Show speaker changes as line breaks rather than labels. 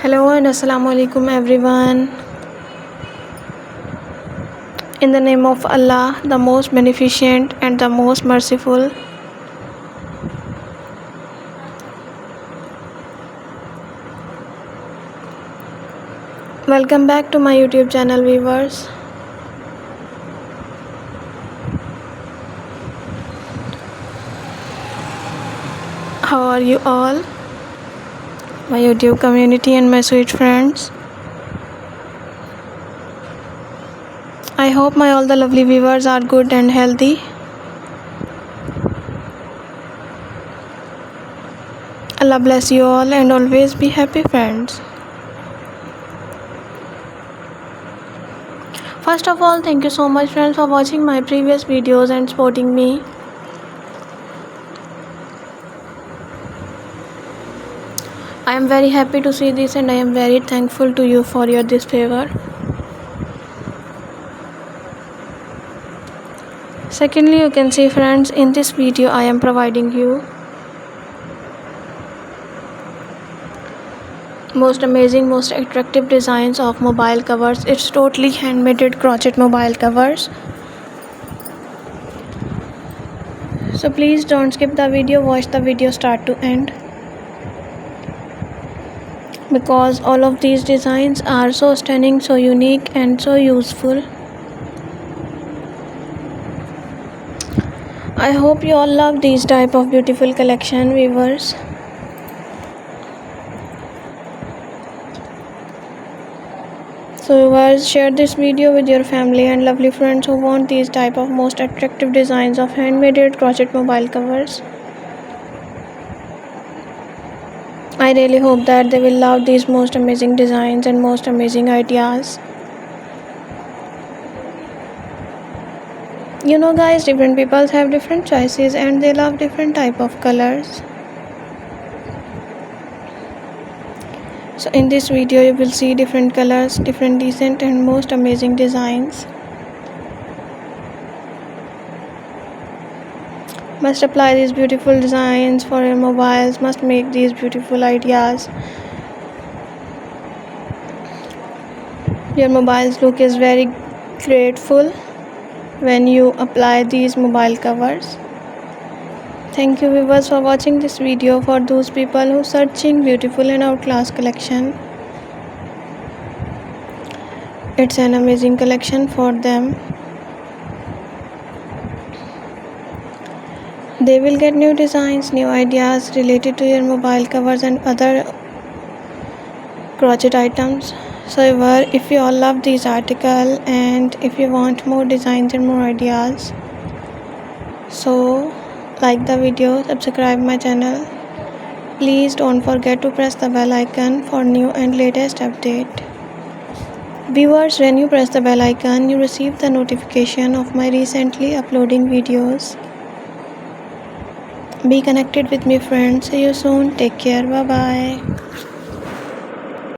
Hello and Assalamu alaikum everyone. In the name of Allah, the most beneficent and the most merciful. Welcome back to my YouTube channel, viewers. How are you all? My YouTube community and my sweet friends. I hope all the lovely viewers are good and healthy. Allah bless you all and always be happy, friends. First of all, thank you so much, friends, for watching my previous videos and supporting me. I am very happy to see this and I am very thankful to you for this favor. Secondly, you can see, friends, in this video I am providing you most amazing, most attractive designs of mobile covers. It's totally handmade crochet mobile covers. So please don't skip the video, watch the video start to end, because all of these designs are so stunning, so unique and so useful. I hope you all love these type of beautiful collection, viewers. So viewers, share this video with your family and lovely friends who want these type of most attractive designs of handmade crochet mobile covers. I really hope that they will love these most amazing designs and most amazing ideas. You know guys, different people have different choices and they love different type of colors. So in this video you will see different colors, different decent and most amazing designs. Must apply these beautiful designs for your mobiles, must make these beautiful ideas. Your mobile's look is very grateful when you apply these mobile covers. Thank you viewers for watching this video. For those people who searching beautiful and outclass collection, it's an amazing collection for them. They will get new designs, new ideas related to your mobile covers and other crochet items. So if you all love these articles and if you want more designs and more ideas, so like the video, subscribe my channel. Please don't forget to press the bell icon for new and latest update. Viewers, when you press the bell icon, you receive the notification of my recently uploading videos. Be connected with me, friends. See you soon. Take care. Bye bye.